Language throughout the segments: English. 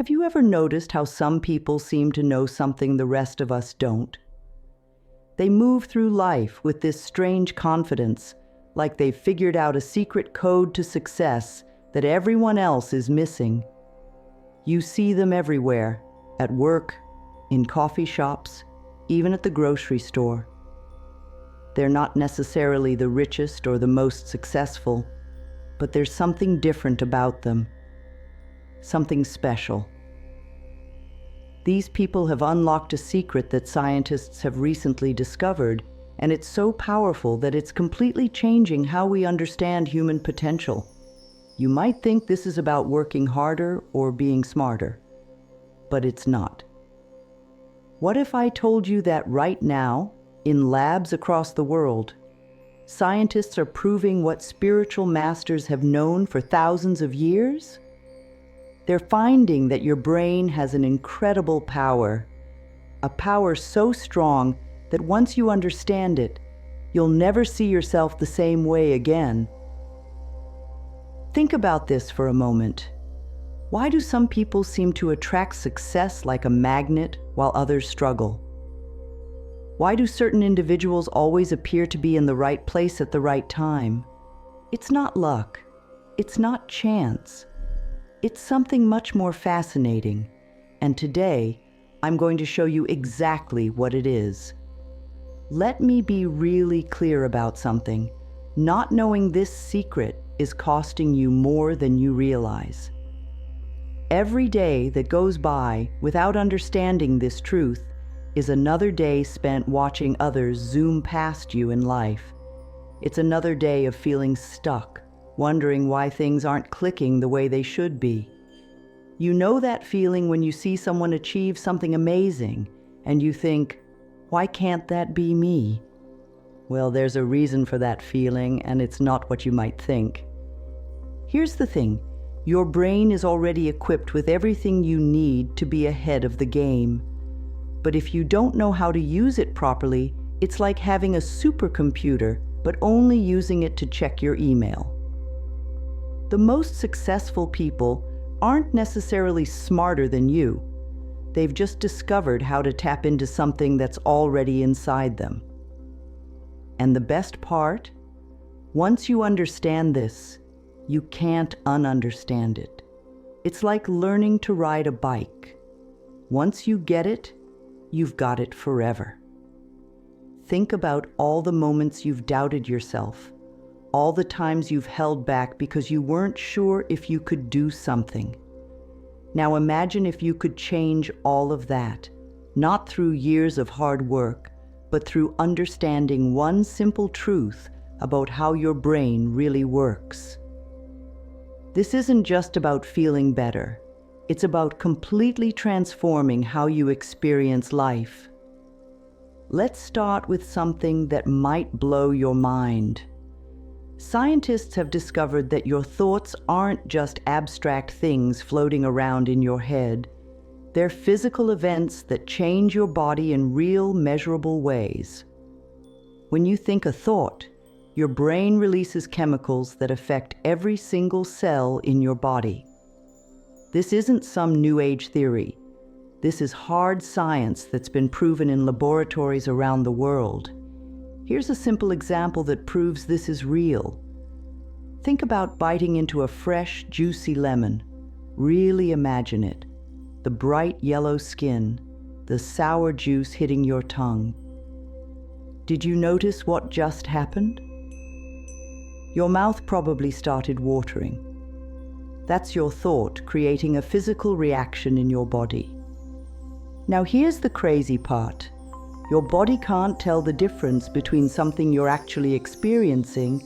Have you ever noticed how some people seem to know something the rest of us don't? They move through life with this strange confidence, like they've figured out a secret code to success that everyone else is missing. You see them everywhere, at work, in coffee shops, even at the grocery store. They're not necessarily the richest or the most successful, but there's something different about them, something special. These people have unlocked a secret that scientists have recently discovered, and it's so powerful that it's completely changing how we understand human potential. You might think this is about working harder or being smarter, but it's not. What if I told you that right now, in labs across the world, scientists are proving what spiritual masters have known for thousands of years? They're finding that your brain has an incredible power, a power so strong that once you understand it, you'll never see yourself the same way again. Think about this for a moment. Why do some people seem to attract success like a magnet while others struggle? Why do certain individuals always appear to be in the right place at the right time? It's not luck. It's not chance. It's something much more fascinating. And today, I'm going to show you exactly what it is. Let me be really clear about something. Not knowing this secret is costing you more than you realize. Every day that goes by without understanding this truth is another day spent watching others zoom past you in life. It's another day of feeling stuck, wondering why things aren't clicking the way they should be. You know that feeling when you see someone achieve something amazing and you think, why can't that be me? Well, there's a reason for that feeling, and it's not what you might think. Here's the thing. Your brain is already equipped with everything you need to be ahead of the game. But if you don't know how to use it properly, it's like having a supercomputer, but only using it to check your email. The most successful people aren't necessarily smarter than you. They've just discovered how to tap into something that's already inside them. And the best part? Once you understand this, you can't ununderstand it. It's like learning to ride a bike. Once you get it, you've got it forever. Think about all the moments you've doubted yourself, all the times you've held back because you weren't sure if you could do something. Now imagine if you could change all of that, not through years of hard work, but through understanding one simple truth about how your brain really works. This isn't just about feeling better. It's about completely transforming how you experience life. Let's start with something that might blow your mind. Scientists have discovered that your thoughts aren't just abstract things floating around in your head. They're physical events that change your body in real, measurable ways. When you think a thought, your brain releases chemicals that affect every single cell in your body. This isn't some New Age theory. This is hard science that's been proven in laboratories around the world. Here's a simple example that proves this is real. Think about biting into a fresh, juicy lemon. Really imagine it. The bright yellow skin, the sour juice hitting your tongue. Did you notice what just happened? Your mouth probably started watering. That's your thought creating a physical reaction in your body. Now here's the crazy part. Your body can't tell the difference between something you're actually experiencing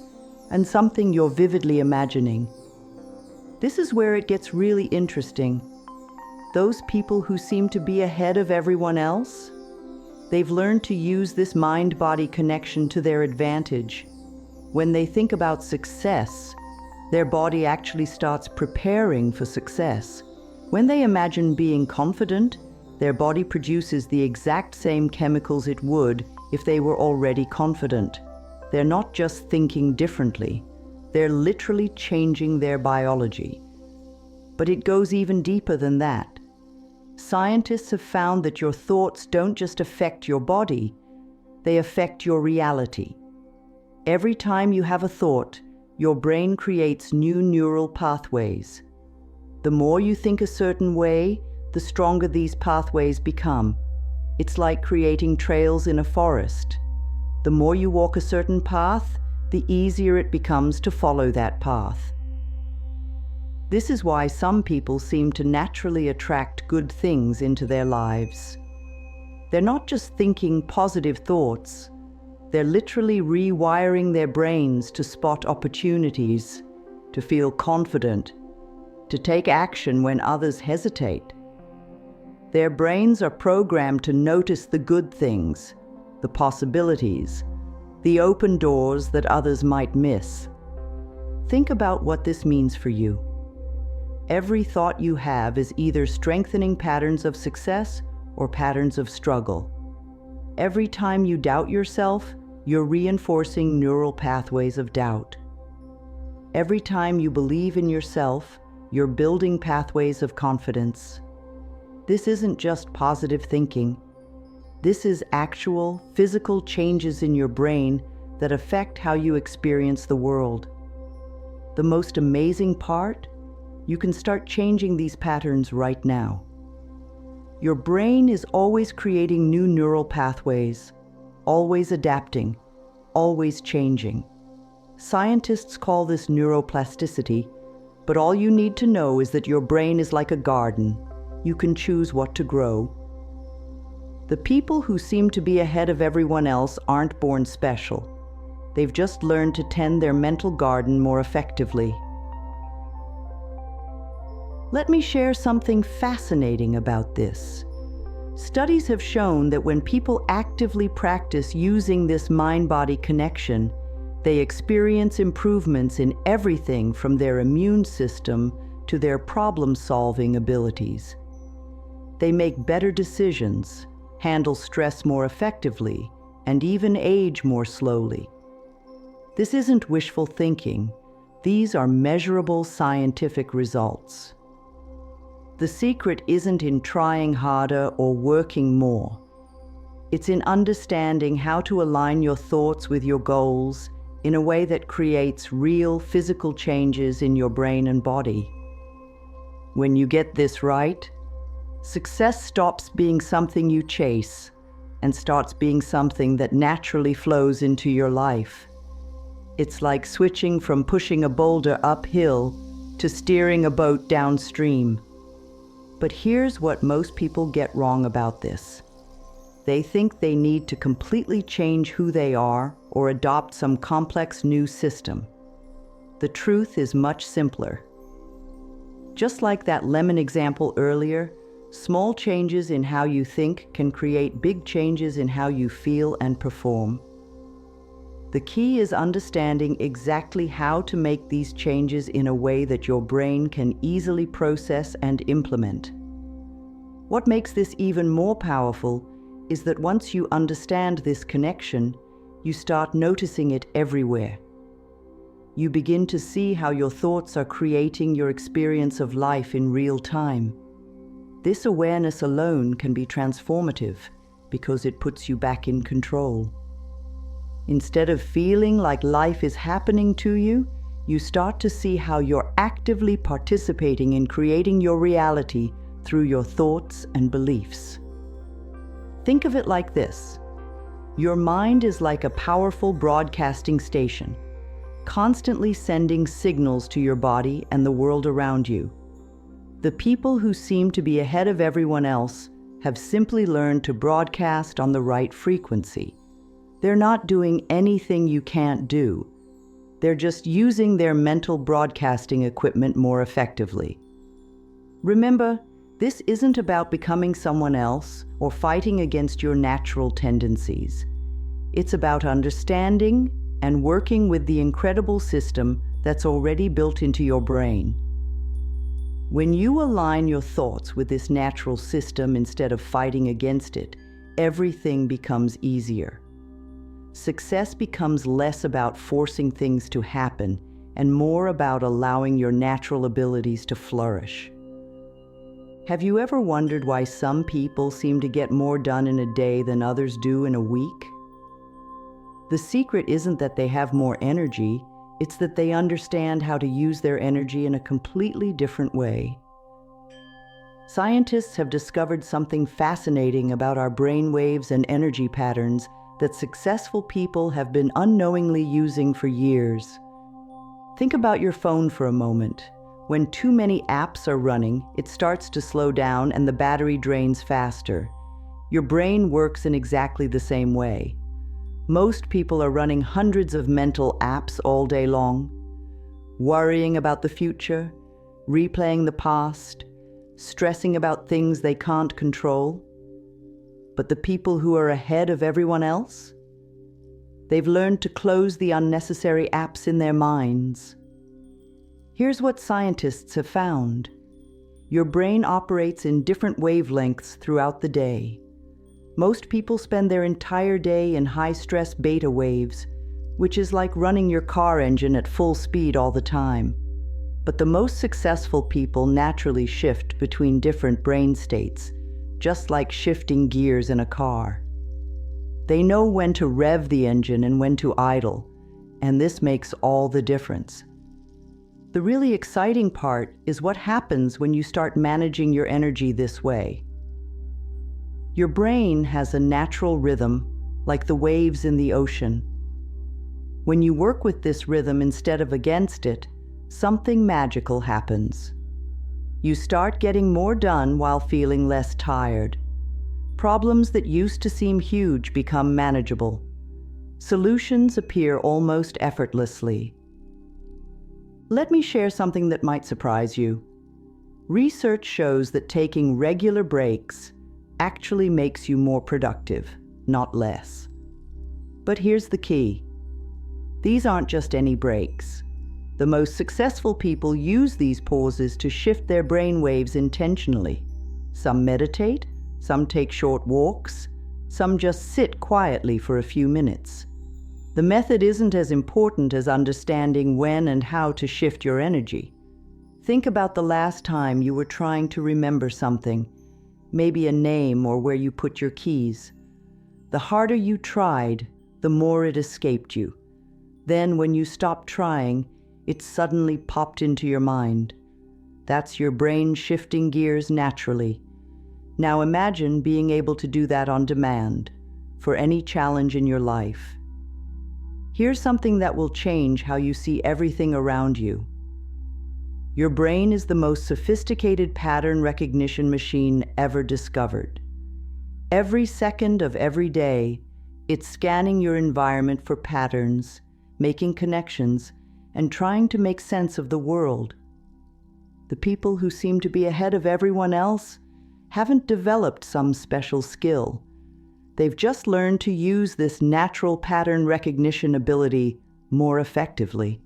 and something you're vividly imagining. This is where it gets really interesting. Those people who seem to be ahead of everyone else, they've learned to use this mind-body connection to their advantage. When they think about success, their body actually starts preparing for success. When they imagine being confident, their body produces the exact same chemicals it would if they were already confident. They're not just thinking differently, they're literally changing their biology. But it goes even deeper than that. Scientists have found that your thoughts don't just affect your body, they affect your reality. Every time you have a thought, your brain creates new neural pathways. The more you think a certain way, the stronger these pathways become. It's like creating trails in a forest. The more you walk a certain path, the easier it becomes to follow that path. This is why some people seem to naturally attract good things into their lives. They're not just thinking positive thoughts, they're literally rewiring their brains to spot opportunities, to feel confident, to take action when others hesitate. Their brains are programmed to notice the good things, the possibilities, the open doors that others might miss. Think about what this means for you. Every thought you have is either strengthening patterns of success or patterns of struggle. Every time you doubt yourself, you're reinforcing neural pathways of doubt. Every time you believe in yourself, you're building pathways of confidence. This isn't just positive thinking. This is actual, physical changes in your brain that affect how you experience the world. The most amazing part? You can start changing these patterns right now. Your brain is always creating new neural pathways, always adapting, always changing. Scientists call this neuroplasticity, but all you need to know is that your brain is like a garden. You can choose what to grow. The people who seem to be ahead of everyone else aren't born special. They've just learned to tend their mental garden more effectively. Let me share something fascinating about this. Studies have shown that when people actively practice using this mind-body connection, they experience improvements in everything from their immune system to their problem-solving abilities. They make better decisions, handle stress more effectively, and even age more slowly. This isn't wishful thinking. These are measurable scientific results. The secret isn't in trying harder or working more. It's in understanding how to align your thoughts with your goals in a way that creates real physical changes in your brain and body. When you get this right, success stops being something you chase and starts being something that naturally flows into your life. It's like switching from pushing a boulder uphill to steering a boat downstream. But here's what most people get wrong about this. They think they need to completely change who they are or adopt some complex new system. The truth is much simpler. Just like that lemon example earlier, small changes in how you think can create big changes in how you feel and perform. The key is understanding exactly how to make these changes in a way that your brain can easily process and implement. What makes this even more powerful is that once you understand this connection, you start noticing it everywhere. You begin to see how your thoughts are creating your experience of life in real time. This awareness alone can be transformative because it puts you back in control. Instead of feeling like life is happening to you, you start to see how you're actively participating in creating your reality through your thoughts and beliefs. Think of it like this. Your mind is like a powerful broadcasting station, constantly sending signals to your body and the world around you. The people who seem to be ahead of everyone else have simply learned to broadcast on the right frequency. They're not doing anything you can't do. They're just using their mental broadcasting equipment more effectively. Remember, this isn't about becoming someone else or fighting against your natural tendencies. It's about understanding and working with the incredible system that's already built into your brain. When you align your thoughts with this natural system instead of fighting against it, everything becomes easier. Success becomes less about forcing things to happen and more about allowing your natural abilities to flourish. Have you ever wondered why some people seem to get more done in a day than others do in a week? The secret isn't that they have more energy, it's that they understand how to use their energy in a completely different way. Scientists have discovered something fascinating about our brain waves and energy patterns that successful people have been unknowingly using for years. Think about your phone for a moment. When too many apps are running, it starts to slow down and the battery drains faster. Your brain works in exactly the same way. Most people are running hundreds of mental apps all day long, worrying about the future, replaying the past, stressing about things they can't control. But the people who are ahead of everyone else? They've learned to close the unnecessary apps in their minds. Here's what scientists have found. Your brain operates in different wavelengths throughout the day. Most people spend their entire day in high-stress beta waves, which is like running your car engine at full speed all the time. But the most successful people naturally shift between different brain states, just like shifting gears in a car. They know when to rev the engine and when to idle, and this makes all the difference. The really exciting part is what happens when you start managing your energy this way. Your brain has a natural rhythm, like the waves in the ocean. When you work with this rhythm instead of against it, something magical happens. You start getting more done while feeling less tired. Problems that used to seem huge become manageable. Solutions appear almost effortlessly. Let me share something that might surprise you. Research shows that taking regular breaks actually makes you more productive, not less. But here's the key. These aren't just any breaks. The most successful people use these pauses to shift their brain waves intentionally. Some meditate, some take short walks, some just sit quietly for a few minutes. The method isn't as important as understanding when and how to shift your energy. Think about the last time you were trying to remember something, maybe a name or where you put your keys. The harder you tried, the more it escaped you. Then when you stopped trying, it suddenly popped into your mind. That's your brain shifting gears naturally. Now imagine being able to do that on demand, for any challenge in your life. Here's something that will change how you see everything around you. Your brain is the most sophisticated pattern recognition machine ever discovered. Every second of every day, it's scanning your environment for patterns, making connections, and trying to make sense of the world. The people who seem to be ahead of everyone else haven't developed some special skill. They've just learned to use this natural pattern recognition ability more effectively.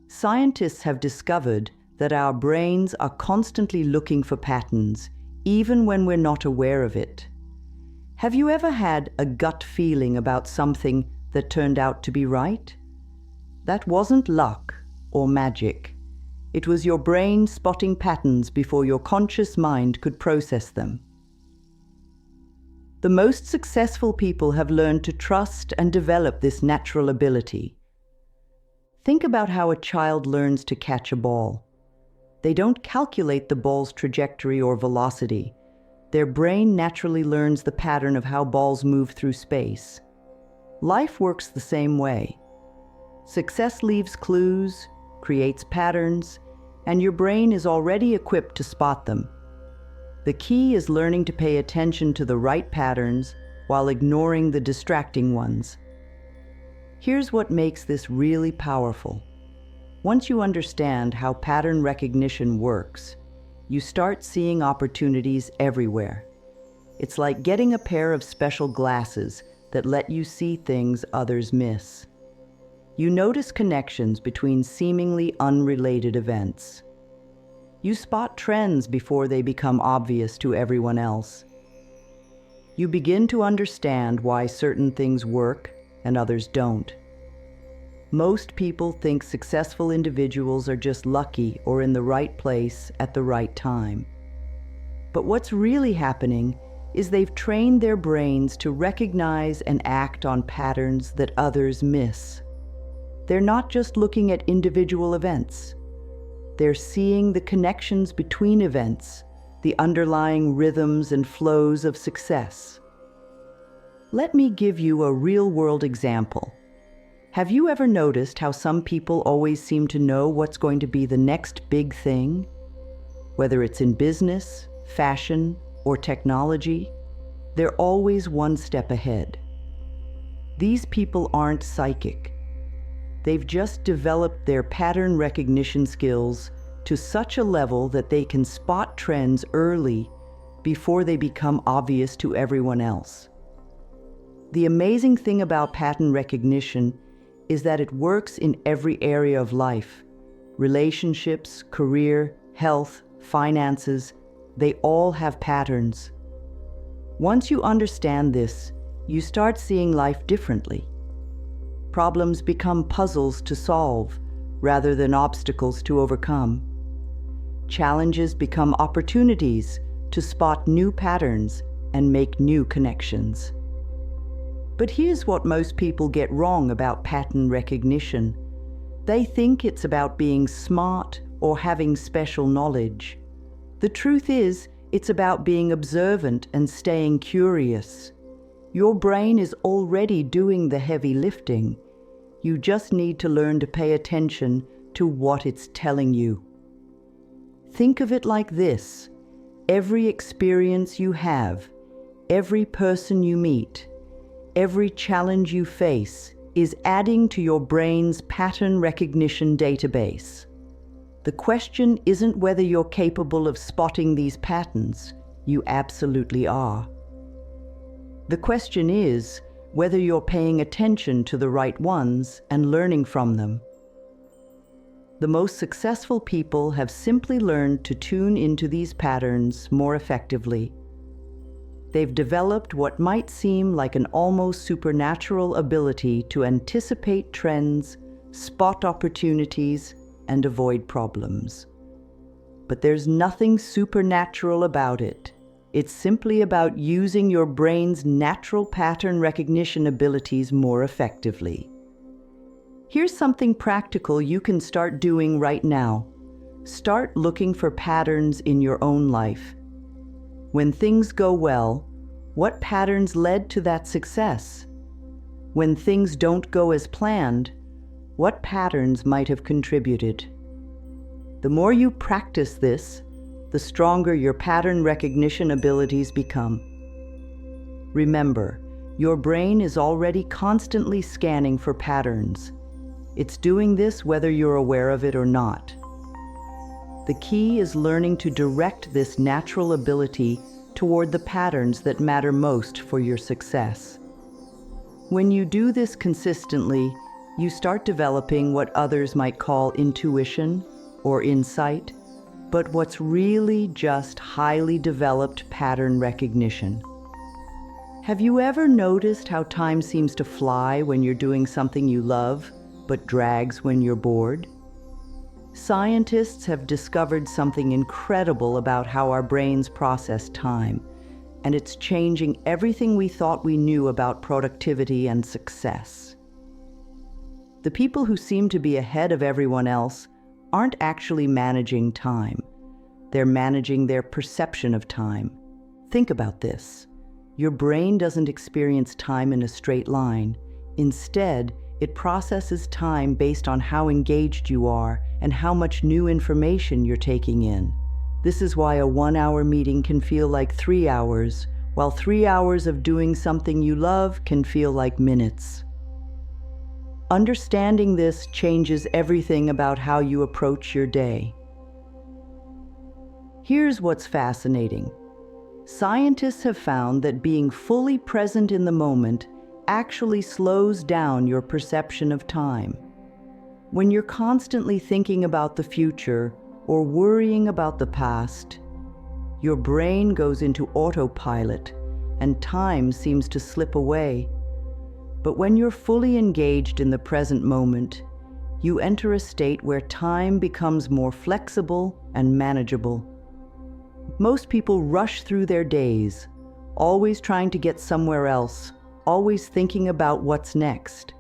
Scientists have discovered that our brains are constantly looking for patterns, even when we're not aware of it. Have you ever had a gut feeling about something that turned out to be right? That wasn't luck or magic. It was your brain spotting patterns before your conscious mind could process them. The most successful people have learned to trust and develop this natural ability. Think about how a child learns to catch a ball. They don't calculate the ball's trajectory or velocity. Their brain naturally learns the pattern of how balls move through space. Life works the same way. Success leaves clues, creates patterns, and your brain is already equipped to spot them. The key is learning to pay attention to the right patterns while ignoring the distracting ones. Here's what makes this really powerful. Once you understand how pattern recognition works, you start seeing opportunities everywhere. It's like getting a pair of special glasses that let you see things others miss. You notice connections between seemingly unrelated events. You spot trends before they become obvious to everyone else. You begin to understand why certain things work and others don't. Most people think successful individuals are just lucky or in the right place at the right time. But what's really happening is they've trained their brains to recognize and act on patterns that others miss. They're not just looking at individual events. They're seeing the connections between events, the underlying rhythms and flows of success. Let me give you a real-world example. Have you ever noticed how some people always seem to know what's going to be the next big thing? Whether it's in business, fashion, or technology, they're always one step ahead. These people aren't psychic. They've just developed their pattern recognition skills to such a level that they can spot trends early before they become obvious to everyone else. The amazing thing about pattern recognition is that it works in every area of life. Relationships, career, health, finances, they all have patterns. Once you understand this, you start seeing life differently. Problems become puzzles to solve rather than obstacles to overcome. Challenges become opportunities to spot new patterns and make new connections. But here's what most people get wrong about pattern recognition. They think it's about being smart or having special knowledge. The truth is, it's about being observant and staying curious. Your brain is already doing the heavy lifting. You just need to learn to pay attention to what it's telling you. Think of it like this: every experience you have, every person you meet, every challenge you face is adding to your brain's pattern recognition database. The question isn't whether you're capable of spotting these patterns. You absolutely are. The question is whether you're paying attention to the right ones and learning from them. The most successful people have simply learned to tune into these patterns more effectively. They've developed what might seem like an almost supernatural ability to anticipate trends, spot opportunities, and avoid problems. But there's nothing supernatural about it. It's simply about using your brain's natural pattern recognition abilities more effectively. Here's something practical you can start doing right now. Start looking for patterns in your own life. When things go well, what patterns led to that success? When things don't go as planned, what patterns might have contributed? The more you practice this, the stronger your pattern recognition abilities become. Remember, your brain is already constantly scanning for patterns. It's doing this whether you're aware of it or not. The key is learning to direct this natural ability toward the patterns that matter most for your success. When you do this consistently, you start developing what others might call intuition or insight, but what's really just highly developed pattern recognition. Have you ever noticed how time seems to fly when you're doing something you love, but drags when you're bored? Scientists have discovered something incredible about how our brains process time, and it's changing everything we thought we knew about productivity and success. The people who seem to be ahead of everyone else aren't actually managing time. They're managing their perception of time. Think about this. Your brain doesn't experience time in a straight line. Instead, it processes time based on how engaged you are and how much new information you're taking in. This is why a 1-hour meeting can feel like 3 hours, while 3 hours of doing something you love can feel like minutes. Understanding this changes everything about how you approach your day. Here's what's fascinating. Scientists have found that being fully present in the moment actually slows down your perception of time. When you're constantly thinking about the future or worrying about the past, your brain goes into autopilot and time seems to slip away. But when you're fully engaged in the present moment, you enter a state where time becomes more flexible and manageable. Most people rush through their days, always trying to get somewhere else, always thinking about what's next.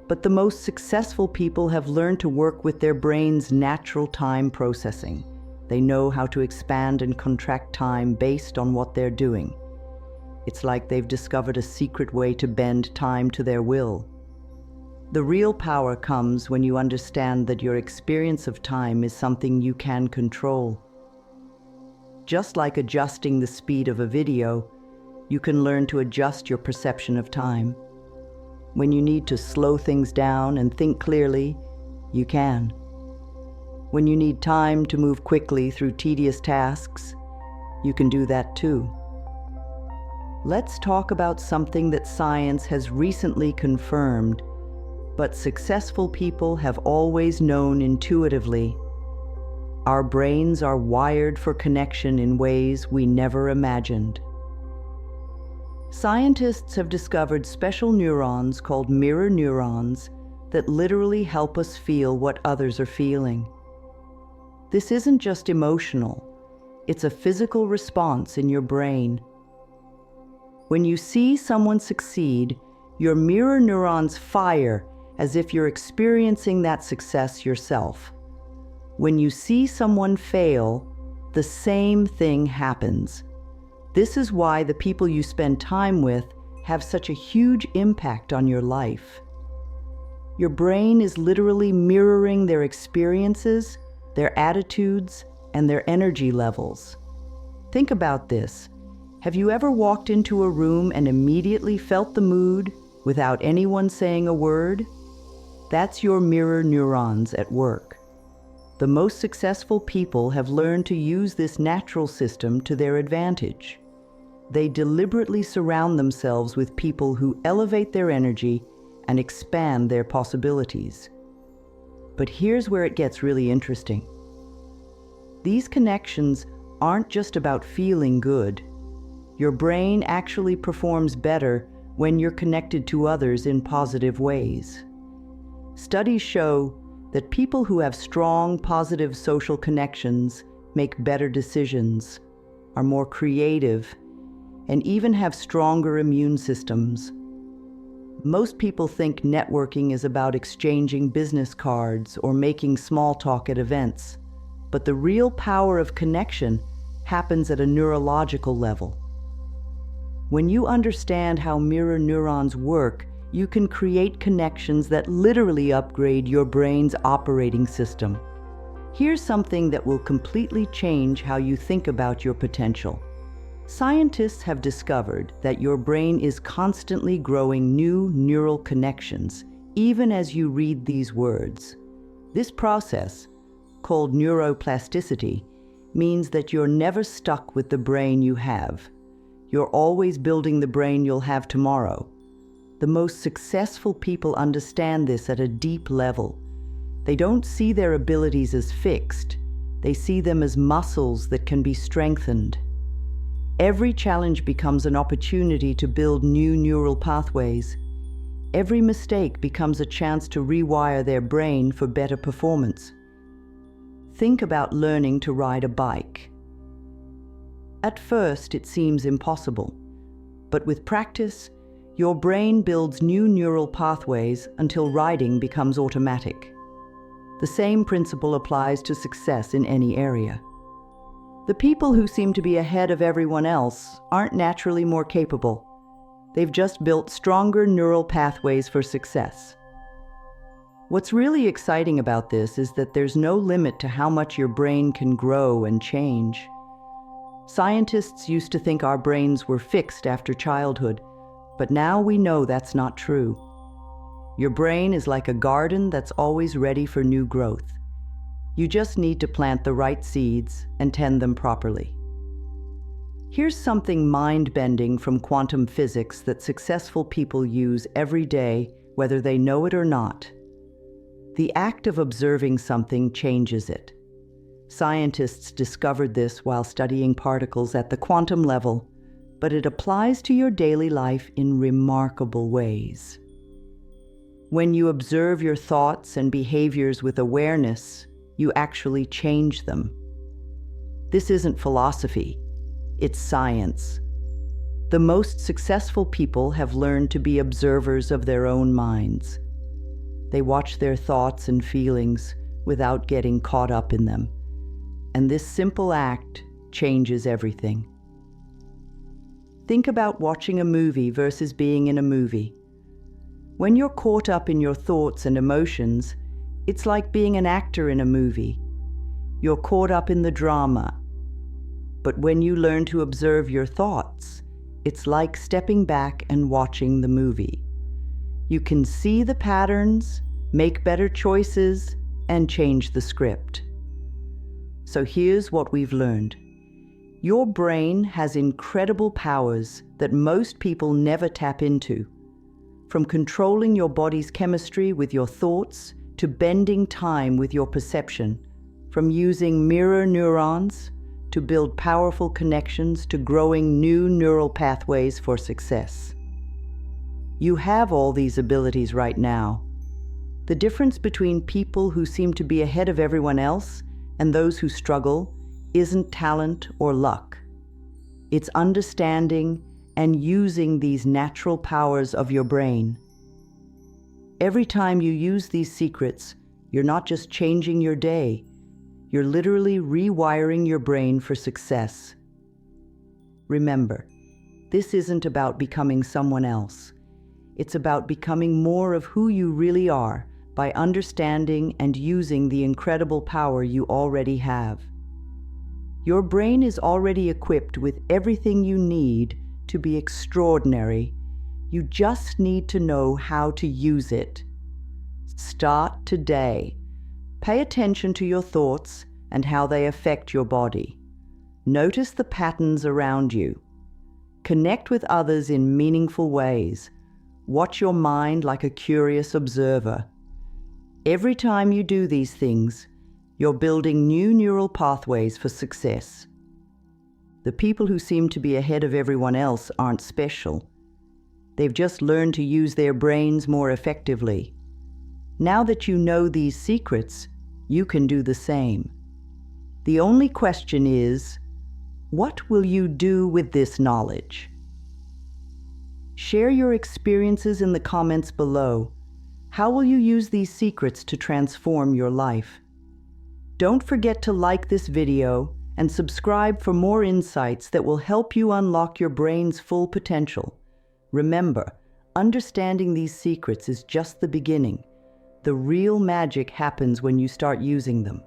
But the most successful people have learned to work with their brain's natural time processing. They know how to expand and contract time based on what they're doing. It's like they've discovered a secret way to bend time to their will. The real power comes when you understand that your experience of time is something you can control. Just like adjusting the speed of a video, you can learn to adjust your perception of time. When you need to slow things down and think clearly, you can. When you need time to move quickly through tedious tasks, you can do that too. Let's talk about something that science has recently confirmed, but successful people have always known intuitively. Our brains are wired for connection in ways we never imagined. Scientists have discovered special neurons called mirror neurons that literally help us feel what others are feeling. This isn't just emotional, it's a physical response in your brain. When you see someone succeed, your mirror neurons fire as if you're experiencing that success yourself. When you see someone fail, the same thing happens. This is why the people you spend time with have such a huge impact on your life. Your brain is literally mirroring their experiences, their attitudes, and their energy levels. Think about this. Have you ever walked into a room and immediately felt the mood without anyone saying a word? That's your mirror neurons at work. The most successful people have learned to use this natural system to their advantage. They deliberately surround themselves with people who elevate their energy and expand their possibilities. But here's where it gets really interesting. These connections aren't just about feeling good. Your brain actually performs better when you're connected to others in positive ways. Studies show that people who have strong, positive social connections make better decisions, are more creative, and even have stronger immune systems. Most people think networking is about exchanging business cards or making small talk at events, but the real power of connection happens at a neurological level. When you understand how mirror neurons work, you can create connections that literally upgrade your brain's operating system. Here's something that will completely change how you think about your potential. Scientists have discovered that your brain is constantly growing new neural connections, even as you read these words. This process, called neuroplasticity, means that you're never stuck with the brain you have. You're always building the brain you'll have tomorrow. The most successful people understand this at a deep level. They don't see their abilities as fixed. They see them as muscles that can be strengthened. Every challenge becomes an opportunity to build new neural pathways. Every mistake becomes a chance to rewire their brain for better performance. Think about learning to ride a bike. At first, it seems impossible, but with practice, your brain builds new neural pathways until riding becomes automatic. The same principle applies to success in any area. The people who seem to be ahead of everyone else aren't naturally more capable. They've just built stronger neural pathways for success. What's really exciting about this is that there's no limit to how much your brain can grow and change. Scientists used to think our brains were fixed after childhood, but now we know that's not true. Your brain is like a garden that's always ready for new growth. You just need to plant the right seeds and tend them properly. Here's something mind-bending from quantum physics that successful people use every day, whether they know it or not. The act of observing something changes it. Scientists discovered this while studying particles at the quantum level. but it applies to your daily life in remarkable ways. When you observe your thoughts and behaviors with awareness, you actually change them. This isn't philosophy, it's science. The most successful people have learned to be observers of their own minds. They watch their thoughts and feelings without getting caught up in them. And this simple act changes everything. Think about watching a movie versus being in a movie. When you're caught up in your thoughts and emotions, it's like being an actor in a movie. You're caught up in the drama. But when you learn to observe your thoughts, it's like stepping back and watching the movie. You can see the patterns, make better choices, and change the script. So here's what we've learned. Your brain has incredible powers that most people never tap into. From controlling your body's chemistry with your thoughts to bending time with your perception, from using mirror neurons to build powerful connections to growing new neural pathways for success. You have all these abilities right now. The difference between people who seem to be ahead of everyone else and those who struggle isn't talent or luck. It's understanding and using these natural powers of your brain. Every time you use these secrets, you're not just changing your day, you're literally rewiring your brain for success. Remember, this isn't about becoming someone else. It's about becoming more of who you really are by understanding and using the incredible power you already have. Your brain is already equipped with everything you need to be extraordinary. You just need to know how to use it. Start today. Pay attention to your thoughts and how they affect your body. Notice the patterns around you. Connect with others in meaningful ways. Watch your mind like a curious observer. Every time you do these things, you're building new neural pathways for success. The people who seem to be ahead of everyone else aren't special. They've just learned to use their brains more effectively. Now that you know these secrets, you can do the same. The only question is, what will you do with this knowledge? Share your experiences in the comments below. How will you use these secrets to transform your life? Don't forget to like this video and subscribe for more insights that will help you unlock your brain's full potential. Remember, understanding these secrets is just the beginning. The real magic happens when you start using them.